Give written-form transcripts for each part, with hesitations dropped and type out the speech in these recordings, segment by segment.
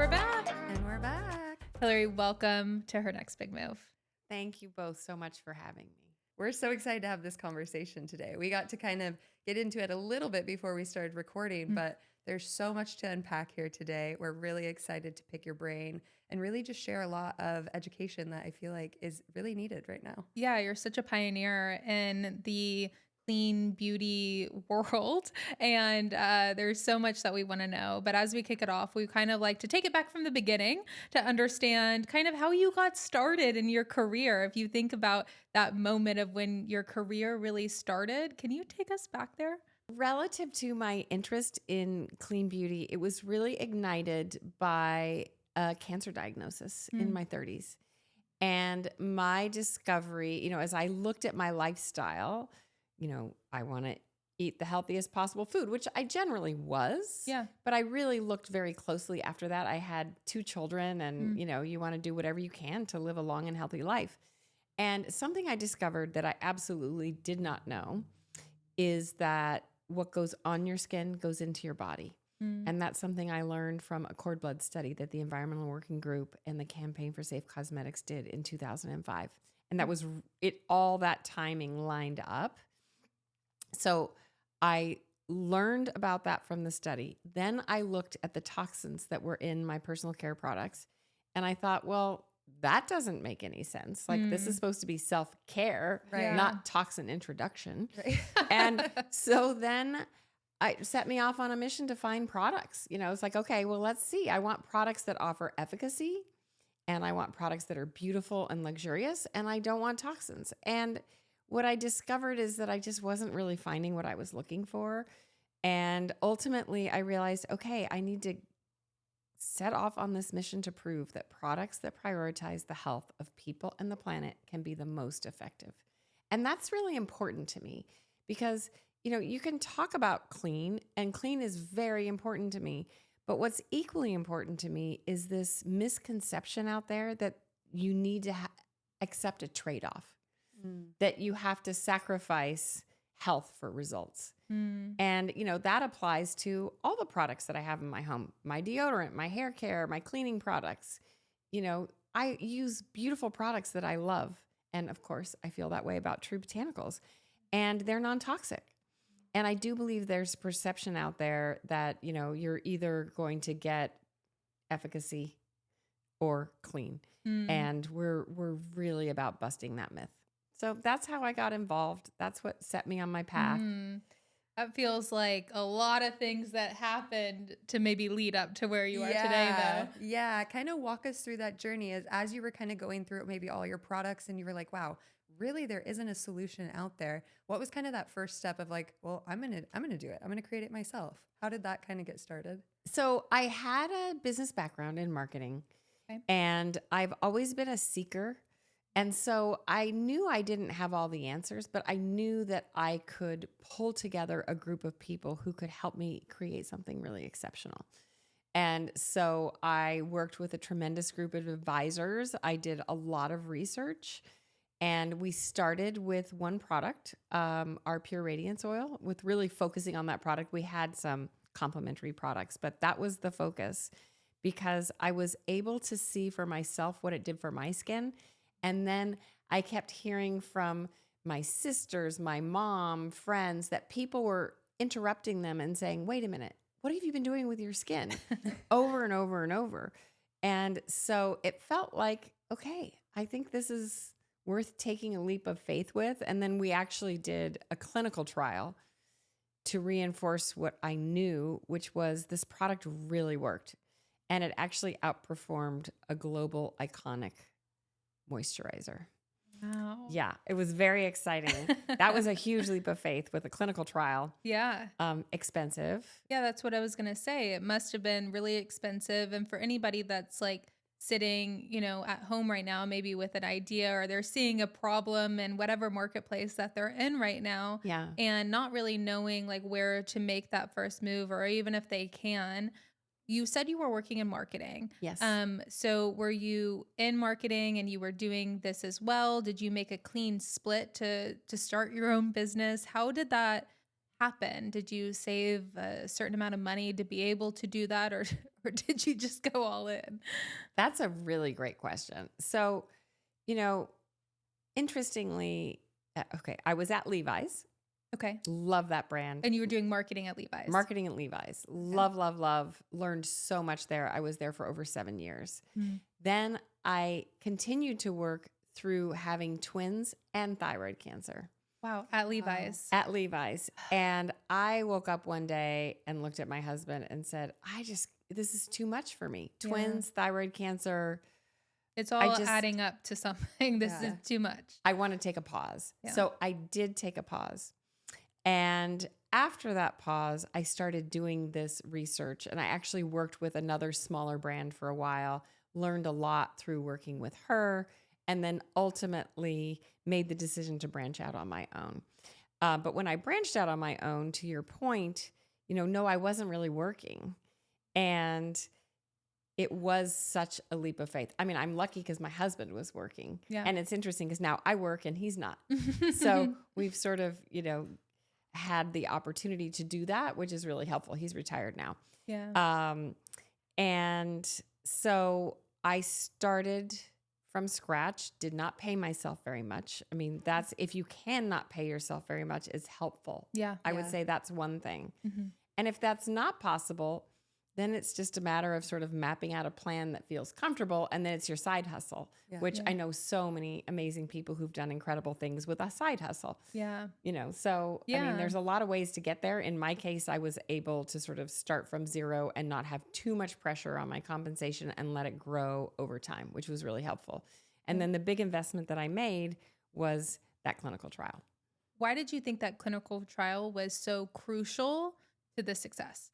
we're back. And we're back. Hillary, welcome to Her Next Big Move. Thank you both so much for having me. We're so excited to have this conversation today. We got to kind of get into it a little bit before we started recording, but there's so much to unpack here today. We're really excited to pick your brain and really just share a lot of education that I feel like is really needed right now. Yeah, you're such a pioneer in the clean beauty world, and there's so much that we want to know. But as we kick it off, we kind of like to take it back from the beginning to understand kind of how you got started in your career. If you think about that moment of when your career really started, can you take us back there? Relative to my interest in clean beauty, it was really ignited by a cancer diagnosis in my 30s. And my discovery, as I looked at my lifestyle, I want to eat the healthiest possible food, which I generally was. Yeah. But I really looked very closely after that. I had 2 children and, you want to do whatever you can to live a long and healthy life. And something I discovered that I absolutely did not know is that what goes on your skin goes into your body. And that's something I learned from a cord blood study that the Environmental Working Group and the Campaign for Safe Cosmetics did in 2005. And that was it, all that timing lined up. So I learned about that from the study. Then I looked at the toxins that were in my personal care products. And I thought, well, that doesn't make any sense. Like this is supposed to be self-care, not toxin introduction. Right. And so then it set me off on a mission to find products. It's like, okay, well, let's see. I want products that offer efficacy and I want products that are beautiful and luxurious and I don't want toxins. And what I discovered is that I just wasn't really finding what I was looking for. And ultimately I realized, okay, I need to set off on this mission to prove that products that prioritize the health of people and the planet can be the most effective. And that's really important to me because, you can talk about clean and clean is very important to me. But what's equally important to me is this misconception out there that you need to accept a trade-off, that you have to sacrifice health for results. And, that applies to all the products that I have in my home, my deodorant, my hair care, my cleaning products. I use beautiful products that I love. And of course, I feel that way about True Botanicals and they're non-toxic. And I do believe there's perception out there that, you're either going to get efficacy or clean. And we're really about busting that myth. So that's how I got involved. That's what set me on my path. That feels like a lot of things that happened to maybe lead up to where you are today, though. Yeah. Kind of walk us through that journey as you were kind of going through maybe all your products and you were like, wow, really there isn't a solution out there. What was kind of that first step of like, well, I'm going to do it. I'm going to create it myself. How did that kind of get started? So I had a business background in marketing and I've always been a seeker. And so I knew I didn't have all the answers, but I knew that I could pull together a group of people who could help me create something really exceptional. And so I worked with a tremendous group of advisors. I did a lot of research and we started with one product, our Pure Radiance Oil, with really focusing on that product. We had some complementary products, but that was the focus because I was able to see for myself what it did for my skin. And then I kept hearing from my sisters, my mom, friends, that people were interrupting them and saying, wait a minute, what have you been doing with your skin? Over and over and over. And so it felt like, okay, I think this is worth taking a leap of faith with. And then we actually did a clinical trial to reinforce what I knew, which was this product really worked. And it actually outperformed a global iconic moisturizer. Wow. Yeah, it was very exciting. That was a huge leap of faith with a clinical trial. Yeah. Expensive. Yeah, that's what I was going to say. It must have been really expensive. And for anybody that's like sitting, at home right now, maybe with an idea or they're seeing a problem in whatever marketplace that they're in right now. Yeah. And not really knowing like where to make that first move or even if they can. You said you were working in marketing. Yes. So were you in marketing and you were doing this as well? Did you make a clean split to start your own business? How did that happen? Did you save a certain amount of money to be able to do that? Or or did you just go all in? That's a really great question. So, you know, interestingly, okay, I was at Levi's. Okay. Love that brand. And you were doing marketing at Levi's. Marketing at Levi's. Love, love, love. Learned so much there. I was there for over 7 years. Mm. Then I continued to work through having twins and thyroid cancer Wow. At Levi's. at Levi's. And I woke up one day and looked at my husband and said, this is too much for me. Yeah. Twins, thyroid cancer. It's all adding up to something. This is too much. I want to take a pause. Yeah. So I did take a pause. And after that pause, I started doing this research, and I actually worked with another smaller brand for a while, learned a lot through working with her, and then ultimately made the decision to branch out on my own. But when I branched out on my own, to your point, no, I wasn't really working. And it was such a leap of faith. I mean, I'm lucky because my husband was working. Yeah. And it's interesting because now I work and he's not. So we've sort of, had the opportunity to do that, which is really helpful. He's retired now. Yeah. And so I started from scratch, did not pay myself very much. I mean, that's, if you cannot pay yourself very much, is helpful. Yeah. I would say that's one thing. Mm-hmm. And if that's not possible, then it's just a matter of sort of mapping out a plan that feels comfortable. And then it's your side hustle, which I know so many amazing people who've done incredible things with a side hustle. Yeah. So, I mean, there's a lot of ways to get there. In my case, I was able to sort of start from zero and not have too much pressure on my compensation and let it grow over time, which was really helpful. And then the big investment that I made was that clinical trial. Why did you think that clinical trial was so crucial to the success?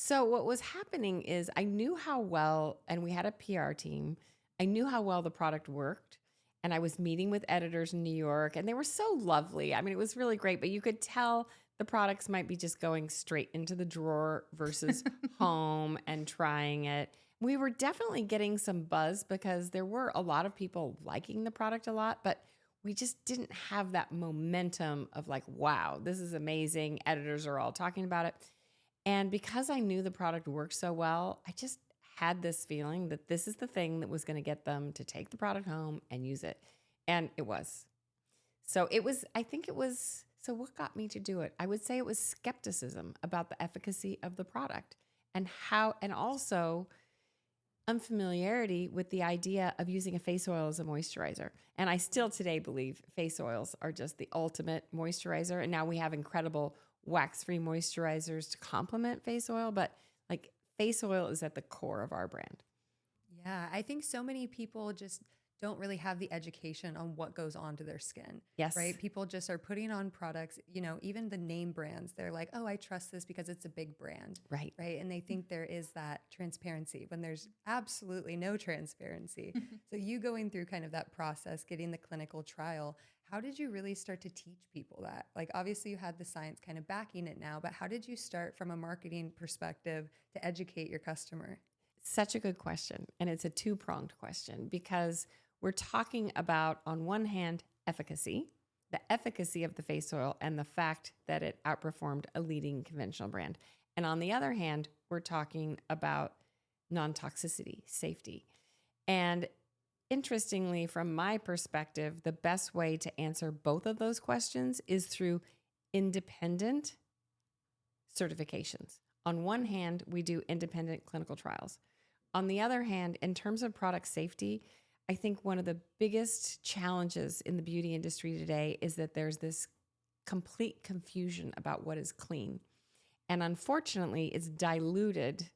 So what was happening is I knew how well, and we had a PR team, I knew how well the product worked. And I was meeting with editors in New York, and they were so lovely. I mean, it was really great, but you could tell the products might be just going straight into the drawer versus home and trying it. We were definitely getting some buzz because there were a lot of people liking the product a lot, but we just didn't have that momentum of like, wow, this is amazing. Editors are all talking about it. And because I knew the product worked so well, I just had this feeling that this is the thing that was going to get them to take the product home and use it. And it was. So what got me to do it? I would say it was skepticism about the efficacy of the product and also unfamiliarity with the idea of using a face oil as a moisturizer. And I still today believe face oils are just the ultimate moisturizer. And now we have incredible wax-free moisturizers to complement face oil, but like face oil is at the core of our brand. Yeah, I think so many people just don't really have the education on what goes on to their skin. Yes. Right? People just are putting on products, even the name brands. They're like, oh, I trust this because it's a big brand. Right. Right. And they think there is that transparency when there's absolutely no transparency. So you going through kind of that process, getting the clinical trial, how did you really start to teach people that? Like, obviously you had the science kind of backing it now, but how did you start from a marketing perspective to educate your customer? Such a good question. And it's a two-pronged question because we're talking about, on one hand, efficacy, the efficacy of the face oil and the fact that it outperformed a leading conventional brand. And on the other hand, we're talking about non-toxicity, safety. And interestingly, from my perspective, the best way to answer both of those questions is through independent certifications. On one hand, we do independent clinical trials. On the other hand, in terms of product safety, I think one of the biggest challenges in the beauty industry today is that there's this complete confusion about what is clean. And unfortunately, it's diluted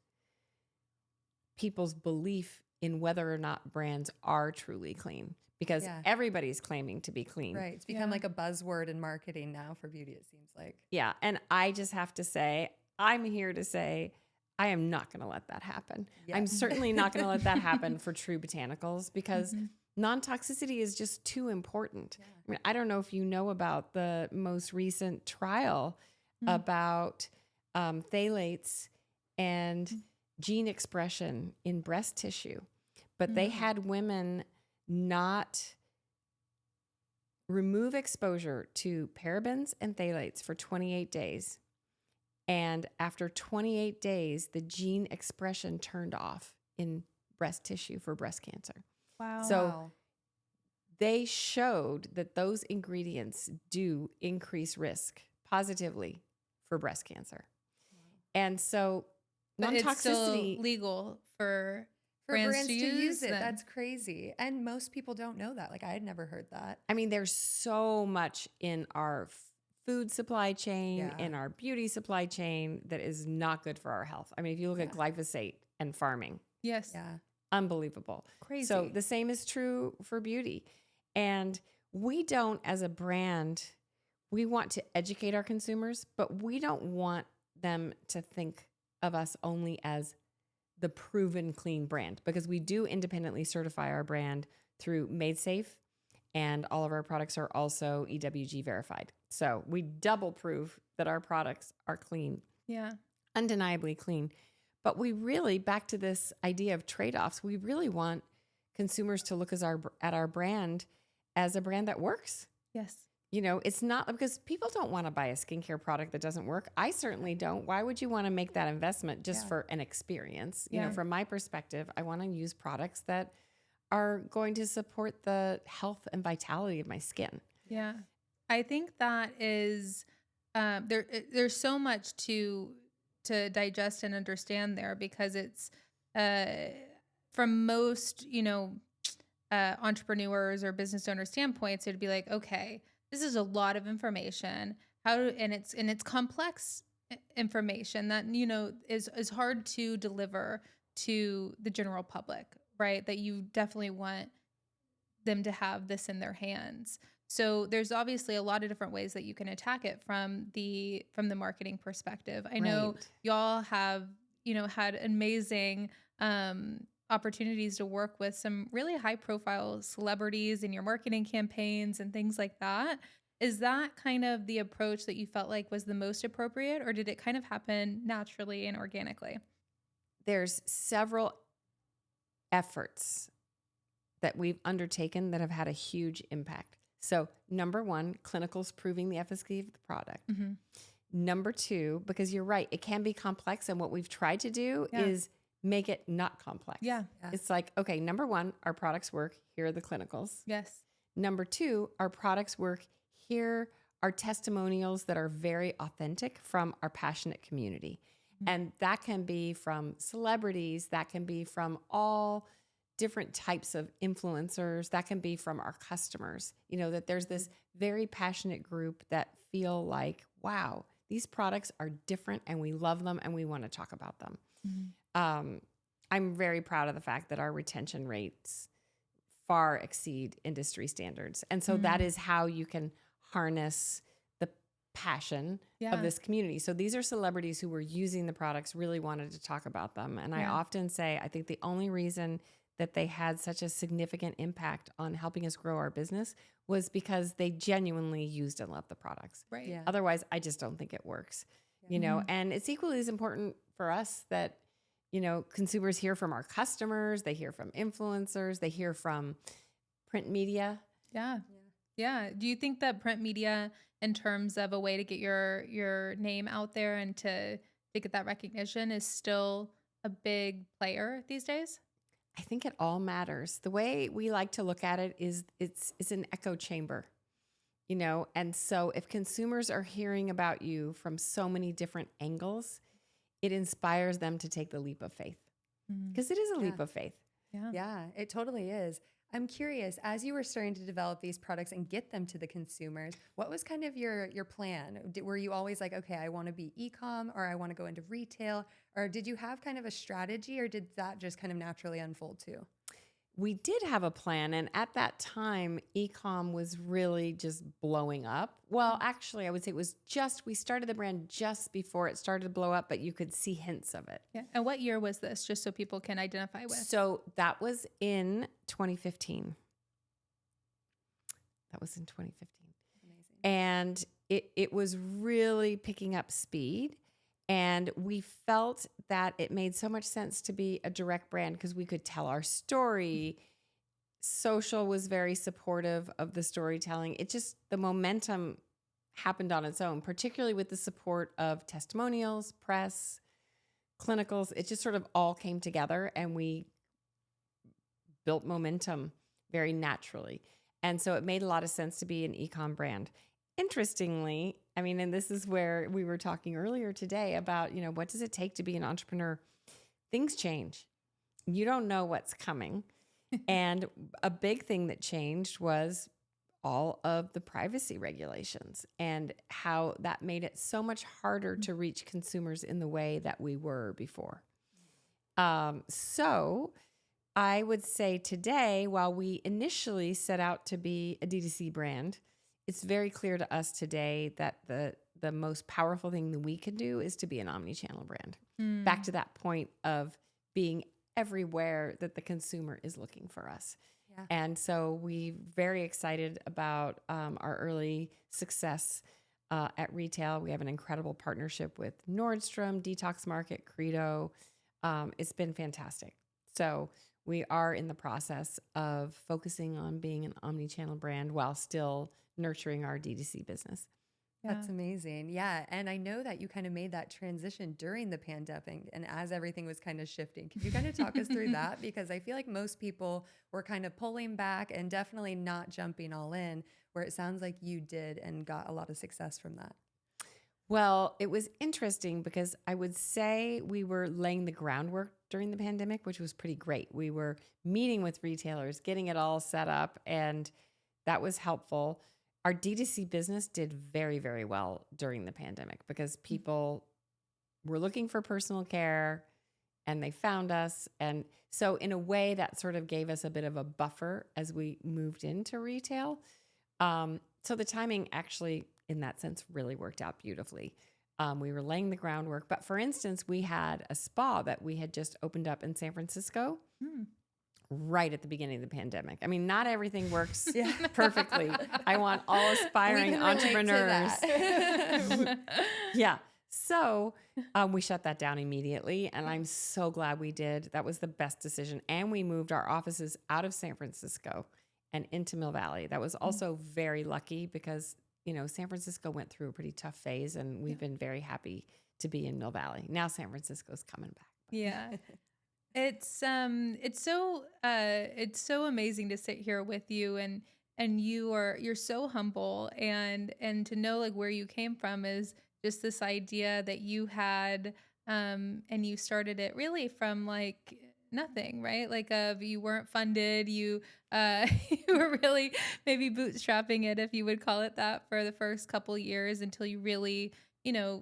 people's belief in whether or not brands are truly clean because everybody's claiming to be clean. Right. It's become like a buzzword in marketing now for beauty, it seems like. Yeah. And I just have to say, I'm here to say, I am not going to let that happen. Yeah. I'm certainly not going to let that happen for True Botanicals because non-toxicity is just too important. Yeah. I mean, I don't know if you know about the most recent trial about phthalates and gene expression in breast tissue, but they had women not remove exposure to parabens and phthalates for 28 days And after 28 days, the gene expression turned off in breast tissue for breast cancer. Wow. So Wow. they showed that those ingredients do increase risk positively for breast cancer. And so But it's still non-toxicity, legal for For brands to use it, then. that's crazy. And most people don't know that. Like I had never heard that. I mean, there's so much in our food supply chain, Yeah. in our beauty supply chain that is not good for our health. I mean, if you look at glyphosate and farming, Yes. Yeah. unbelievable. Crazy. So the same is true for beauty. And we don't, as a brand, we want to educate our consumers, but we don't want them to think of us only as the proven clean brand, because we do independently certify our brand through Made Safe, and all of our products are also EWG verified. So we double prove that our products are clean, Yeah. undeniably clean. But we really, back to this idea of trade-offs, we really want consumers to look at our brand as a brand that works. Yes. You know, it's not because people don't want to buy a skincare product that doesn't work. I certainly don't. Why would you want to make that investment just for an experience? You know, Yeah. from my perspective, I want to use products that are going to support the health and vitality of my skin. Yeah. I think that is there's so much to digest and understand there, because it's from most, entrepreneurs or business owner standpoints, it'd be like, okay, this is a lot of information. And it's complex information that, is hard to deliver to the general public, right? That you definitely want them to have this in their hands. So there's obviously a lot of different ways that you can attack it from the marketing perspective. I know Right. y'all have, had amazing opportunities to work with some really high profile celebrities in your marketing campaigns and things like that. Is that kind of the approach that you felt like was the most appropriate, or did it kind of happen naturally and organically? There's several efforts that we've undertaken that have had a huge impact. So, number one, clinicals proving the efficacy of the product. Mm-hmm. Number two, because you're right, it can be complex. And what we've tried to do is make it not complex. Yeah. It's like, okay, number one, our products work. Here are the clinicals. Yes. Number two, our products work. Here are testimonials that are very authentic from our passionate community. Mm-hmm. And that can be from celebrities, that can be from all different types of influencers, that can be from our customers. You know, that there's this very passionate group that feel like, wow, these products are different and we love them and we want to talk about them. Mm-hmm. I'm very proud of the fact that our retention rates far exceed industry standards. And so that is how you can harness the passion of this community. So these are celebrities who were using the products, really wanted to talk about them. And I often say, I think the only reason that they had such a significant impact on helping us grow our business was because they genuinely used and loved the products. Right. Yeah. Otherwise, I just don't think it works, you know, and it's equally as important for us that, you know, consumers hear from our customers, they hear from influencers, they hear from print media. Yeah. Yeah. Do you think that print media, in terms of a way to get your name out there and to get that recognition, is still a big player these days? I think it all matters. The way we like to look at it is it's an echo chamber, you know? And so if consumers are hearing about you from so many different angles, it inspires them to take the leap of faith, because it is a leap of faith. Yeah, it totally is. I'm curious, as you were starting to develop these products and get them to the consumers, what was kind of your plan? Were you always like, okay, I want to be e-com, or I want to go into retail, or did you have kind of a strategy, or did that just kind of naturally unfold too? We did have a plan. And at that time, e-com was really just blowing up. Well, actually, I would say it was we started the brand just before it started to blow up, but you could see hints of it. Yeah. And what year was this, just so people can identify with? So that was in 2015. That was in 2015. Amazing. And it was really picking up speed. And we felt that it made so much sense to be a direct brand because we could tell our story. Social was very supportive of the storytelling. The momentum happened on its own, particularly with the support of testimonials, press, clinicals. It just sort of all came together and we built momentum very naturally. And so it made a lot of sense to be an e-com brand. Interestingly, I mean, and this is where we were talking earlier today about, what does it take to be an entrepreneur? Things change. You don't know what's coming. And a big thing that changed was all of the privacy regulations and how that made it so much harder to reach consumers in the way that we were before. So I would say today, while we initially set out to be a D2C brand, it's very clear to us today that the most powerful thing that we can do is to be an omni-channel brand. Back to that point of being everywhere that the consumer is looking for us. Yeah. And so we're very excited about our early success at retail. We have an incredible partnership with Nordstrom, Detox Market, Credo. It's been fantastic. So we are in the process of focusing on being an omni-channel brand while still nurturing our D2C business. Yeah. That's amazing. Yeah. And I know that you kind of made that transition during the pandemic and as everything was kind of shifting. Could you kind of talk us through that? Because I feel like most people were kind of pulling back and definitely not jumping all in, where it sounds like you did and got a lot of success from that. Well, it was interesting because I would say we were laying the groundwork during the pandemic, which was pretty great. We were meeting with retailers, getting it all set up, and that was helpful. Our D2C business did very, very well during the pandemic because people were looking for personal care and they found us. And so in a way that sort of gave us a bit of a buffer as we moved into retail. So the timing actually, in that sense, really worked out beautifully. We were laying the groundwork. But for instance, we had a spa that we had just opened up in San Francisco. Right at the beginning of the pandemic. I mean, not everything works perfectly. I want all aspiring entrepreneurs. Yeah. So we shut that down immediately. And I'm so glad we did. That was the best decision. And we moved our offices out of San Francisco and into Mill Valley. That was also very lucky because, San Francisco went through a pretty tough phase and we've been very happy to be in Mill Valley. Now San Francisco's coming back. Yeah. It's so amazing to sit here with you and you're so humble and to know like where you came from is just this idea that you had and you started it really from like nothing, right? Like you weren't funded, you you were really maybe bootstrapping it if you would call it that for the first couple years until you really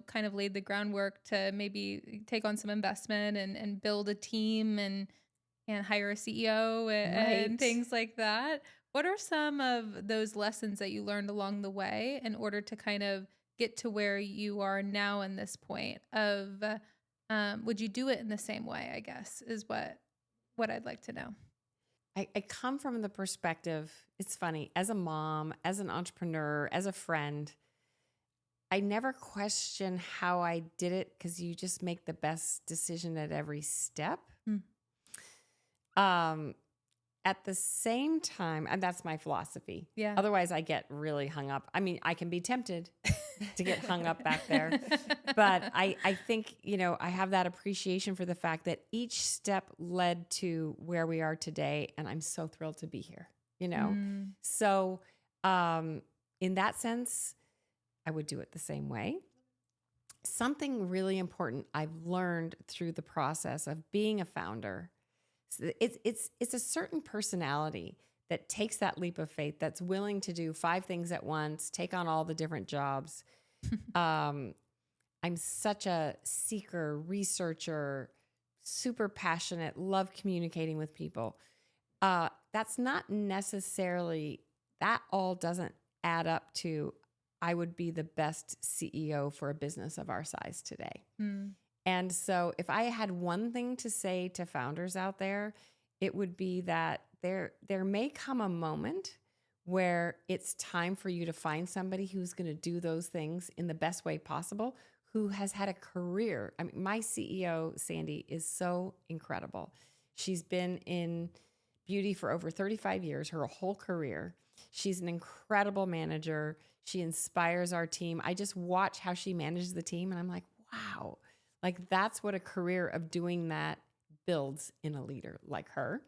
kind of laid the groundwork to maybe take on some investment and build a team and hire a CEO and things like that. What are some of those lessons that you learned along the way in order to kind of get to where you are now in this point of, would you do it in the same way, I guess, is what I'd like to know. I come from the perspective, it's funny, as a mom, as an entrepreneur, as a friend, I never question how I did it because you just make the best decision at every step. At the same time, and that's my philosophy. Yeah. Otherwise, I get really hung up. I mean, I can be tempted to get hung up back there. But I think, I have that appreciation for the fact that each step led to where we are today. And I'm so thrilled to be here, So in that sense, I would do it the same way. Something really important I've learned through the process of being a founder, it's a certain personality that takes that leap of faith, that's willing to do 5 things at once, take on all the different jobs. I'm such a seeker, researcher, super passionate, love communicating with people. That's not necessarily, that all doesn't add up to I would be the best CEO for a business of our size today. And so if I had one thing to say to founders out there, it would be that there may come a moment where it's time for you to find somebody who's going to do those things in the best way possible, who has had a career. I mean, my CEO, Sandy, is so incredible. She's been in beauty for over 35 years, her whole career. She's an incredible manager. She inspires our team. I just watch how she manages the team and I'm like, wow, like that's what a career of doing that builds in a leader like her.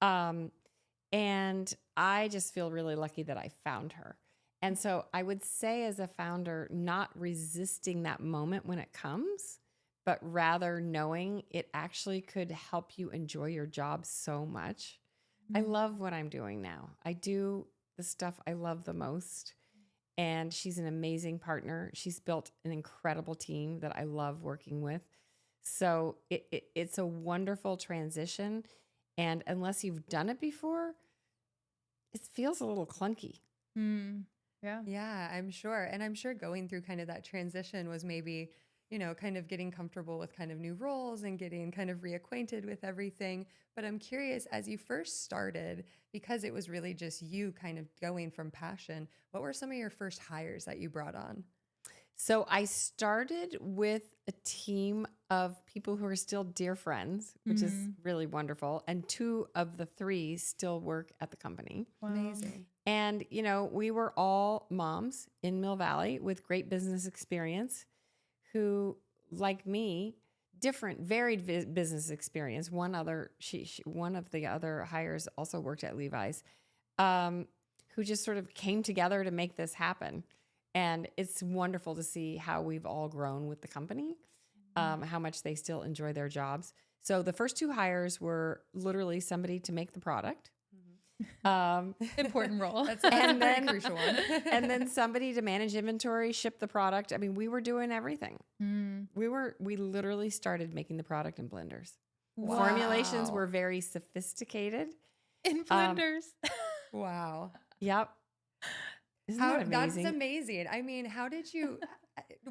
And I just feel really lucky that I found her. And so I would say as a founder, not resisting that moment when it comes, but rather knowing it actually could help you enjoy your job so much. I love what I'm doing now. I do the stuff I love the most. And she's an amazing partner. She's built an incredible team that I love working with. So it's a wonderful transition. And unless you've done it before, it feels a little clunky. Yeah. Yeah, I'm sure. And I'm sure going through kind of that transition was maybe, kind of getting comfortable with kind of new roles and getting kind of reacquainted with everything. But I'm curious, as you first started, because it was really just you kind of going from passion, what were some of your first hires that you brought on? So I started with a team of people who are still dear friends, which is really wonderful. And 2 of the 3 still work at the company. Wow. Amazing. And, we were all moms in Mill Valley with great business experience who, like me, different, varied business experience. One of the other hires also worked at Levi's, who just sort of came together to make this happen. And it's wonderful to see how we've all grown with the company, how much they still enjoy their jobs. So the first 2 hires were literally somebody to make the product. Important role. That's And a then- pretty crucial one. And then somebody to manage inventory, ship the product. I mean, we were doing everything. We literally started making the product in blenders. Formulations Wow. were very sophisticated. In blenders. Wow. Yep. Isn't that amazing? That's amazing. I mean, how did you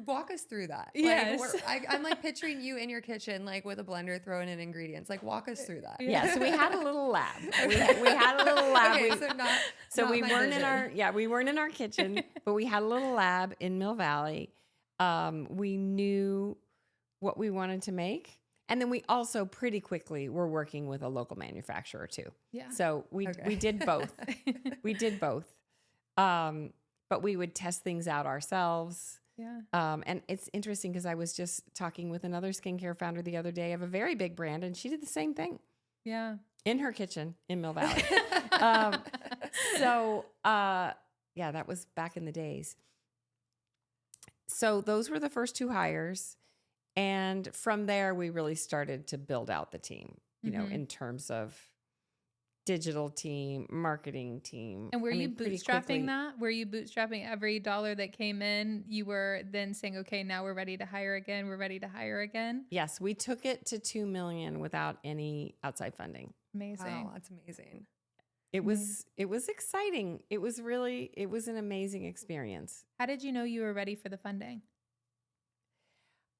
walk us through that? Yes. I'm like picturing you in your kitchen, like with a blender throwing in ingredients. Like, walk us through that. Yeah, so we had a little lab. We had a little lab. Okay, We- so not. So not we my weren't vision. we weren't in our kitchen, but we had a little lab in Mill Valley. We knew what we wanted to make. And then we also pretty quickly were working with a local manufacturer too. Yeah. So we Okay. did both. We did both. But we would test things out ourselves. Yeah. And it's interesting because I was just talking with another skincare founder the other day of a very big brand, and she did the same thing Yeah. in her kitchen in Mill Valley. Yeah, that was back in the days. So those were the first 2 hires. And from there, we really started to build out the team, in terms of digital team, marketing team. And were you pretty bootstrapping quickly. that? Were you bootstrapping every dollar that came in? You were then saying, okay, now we're ready to hire again. We're ready to hire again. Yes, we took it to 2 million without any outside funding. Amazing. Wow, that's amazing. It was exciting. It was an amazing experience. How did you know you were ready for the funding?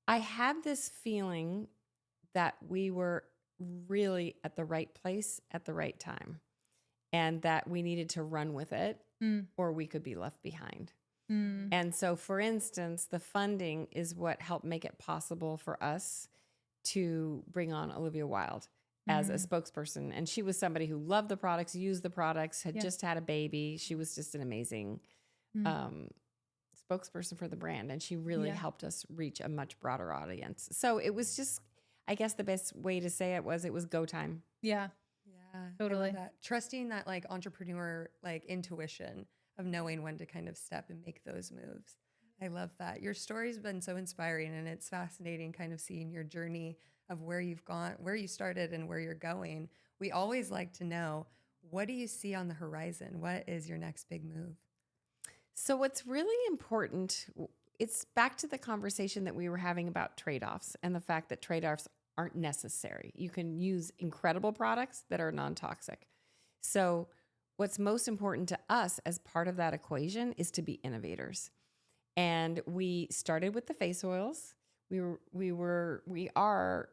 I had this feeling that we were really at the right place at the right time and that we needed to run with it or we could be left behind. And so, for instance, the funding is what helped make it possible for us to bring on Olivia Wilde as a spokesperson. And she was somebody who loved the products, used the products, had just had a baby. She was just an amazing spokesperson for the brand. And she really helped us reach a much broader audience. So it was just, I guess the best way to say it was go time. Yeah. Yeah, Totally. I love that. Trusting that like entrepreneur like intuition of knowing when to kind of step and make those moves. I love that. Your story's been so inspiring, and it's fascinating kind of seeing your journey of where you've gone, where you started and where you're going. We always like to know, what do you see on the horizon? What is your next big move? So what's really important, it's back to the conversation that we were having about trade-offs and the fact that trade-offs aren't necessary. You can use incredible products that are non-toxic. So what's most important to us as part of that equation is to be innovators. And we started with the face oils. We are,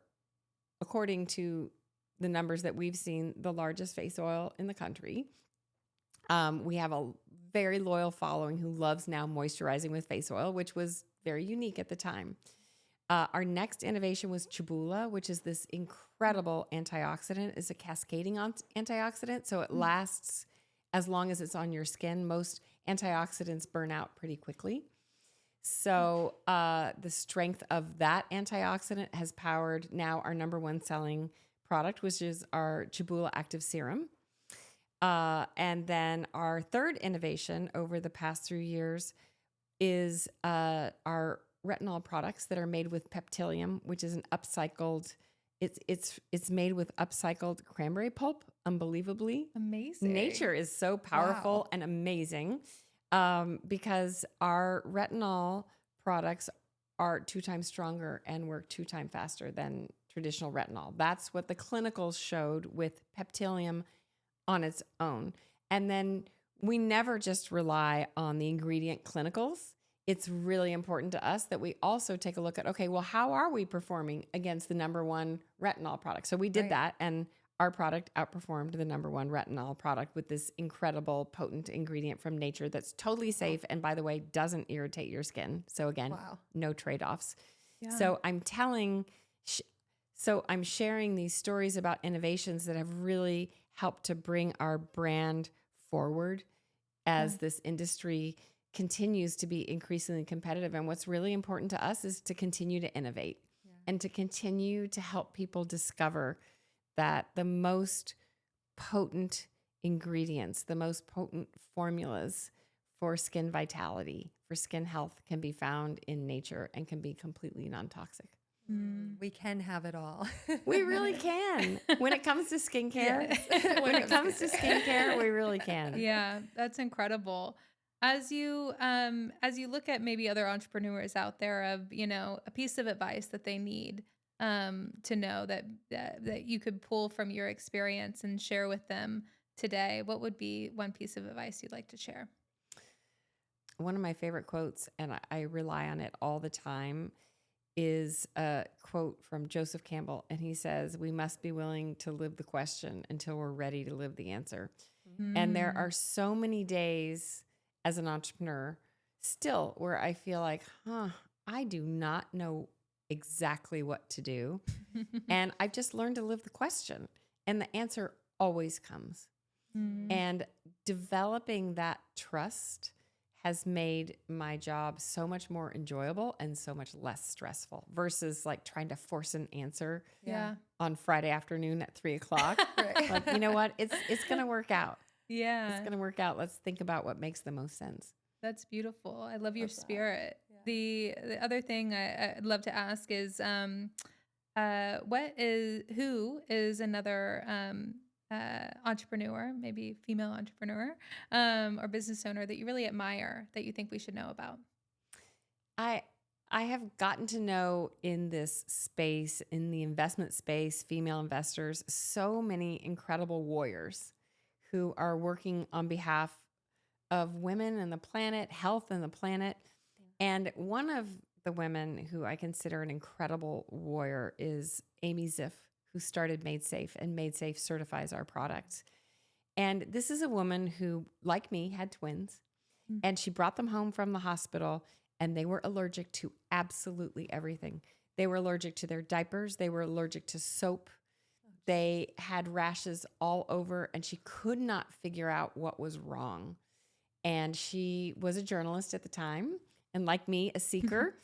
according to the numbers that we've seen, the largest face oil in the country. We have a very loyal following who loves now moisturizing with face oil, which was very unique at the time. Our next innovation was Chibula, which is this incredible antioxidant. It's a cascading antioxidant, so it lasts as long as it's on your skin. Most antioxidants burn out pretty quickly. So the strength of that antioxidant has powered now our number one selling product, which is our Chibula Active Serum. And then our third innovation over the past 3 years is our retinol products that are made with Peptilium, which is an upcycled. It's made with upcycled cranberry pulp. Unbelievably, Amazing. nature is so powerful and amazing, because our retinol products are 2 times stronger and work 2 times faster than traditional retinol. That's what the clinicals showed with Peptilium on its own. And then we never just rely on the ingredient clinicals. It's really important to us that we also take a look at, okay, well, how are we performing against the number one retinol product? So we did that, and our product outperformed the number one retinol product with this incredible potent ingredient from nature that's totally safe. And by the way, doesn't irritate your skin. So again, no trade-offs. Yeah. So I'm sharing these stories about innovations that have really helped to bring our brand forward as this industry continues to be increasingly competitive. And what's really important to us is to continue to innovate and to continue to help people discover that the most potent ingredients, the most potent formulas for skin vitality, for skin health can be found in nature and can be completely non-toxic. We can have it all. We really can. When it comes to skincare, when it comes to skincare, we really can. Yeah, that's incredible. As you look at maybe other entrepreneurs out there of, a piece of advice that they need to know that you could pull from your experience and share with them today, what would be one piece of advice you'd like to share? One of my favorite quotes, and I rely on it all the time, is a quote from Joseph Campbell. And he says, "We must be willing to live the question until we're ready to live the answer." And there are so many days as an entrepreneur still where I feel like, I do not know exactly what to do. And I've just learned to live the question. And the answer always comes. And developing that trust has made my job so much more enjoyable and so much less stressful versus like trying to force an answer on Friday afternoon at 3:00. Like, you know what? It's going to work out. Yeah. It's going to work out. Let's think about what makes the most sense. That's beautiful. I love your spirit. The other thing I'd love to ask is, who is another entrepreneur, maybe female entrepreneur, or business owner that you really admire that you think we should know about? I have gotten to know in this space, in the investment space, female investors, so many incredible warriors who are working on behalf of women and the planet, health and the planet. And one of the women who I consider an incredible warrior is Amy Ziff, who started Made Safe, and Made Safe certifies our products. And this is a woman who, like me, had twins, and she brought them home from the hospital, and they were allergic to absolutely everything. They were allergic to their diapers. They were allergic to soap. They had rashes all over, and she could not figure out what was wrong. And she was a journalist at the time, and like me, a seeker.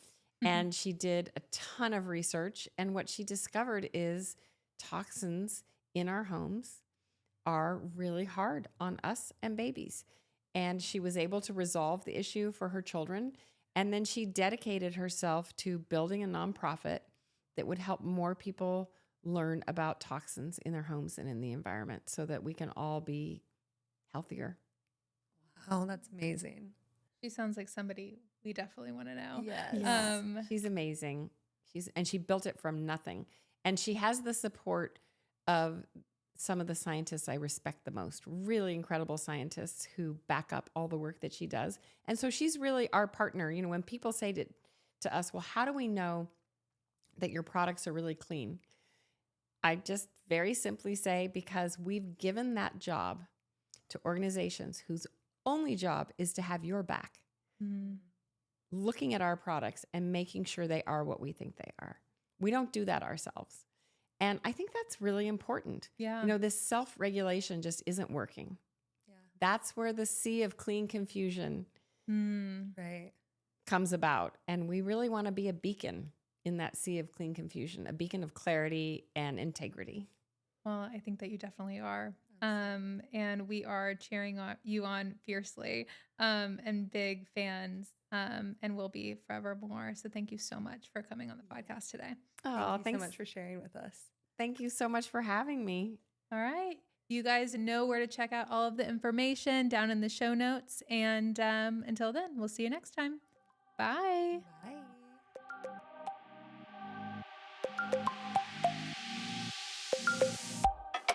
And she did a ton of research. And what she discovered is toxins in our homes are really hard on us and babies. And she was able to resolve the issue for her children. And then she dedicated herself to building a nonprofit that would help more people learn about toxins in their homes and in the environment so that we can all be healthier. Wow, that's amazing. She sounds like somebody we definitely want to know. Yes. She's amazing. She built it from nothing. And she has the support of some of the scientists I respect the most, really incredible scientists who back up all the work that she does. And so she's really our partner. You know, when people say to us, well, how do we know that your products are really clean? I just very simply say, because we've given that job to organizations whose only job is to have your back, looking at our products and making sure they are what we think they are. We don't do that ourselves. And I think that's really important. Yeah. You know, this self-regulation just isn't working. that's where the sea of clean confusion Right. comes about. And we really want to be a beacon in that sea of clean confusion, a beacon of clarity and integrity. Well, I think that you definitely are. And we are cheering you on fiercely, and big fans, and will be forevermore. So thank you so much for coming on the podcast today. Oh, Thank you thanks. so much for sharing with us. Thank you so much for having me. All right. You guys know where to check out all of the information down in the show notes. And until then, we'll see you next time. Bye. Bye.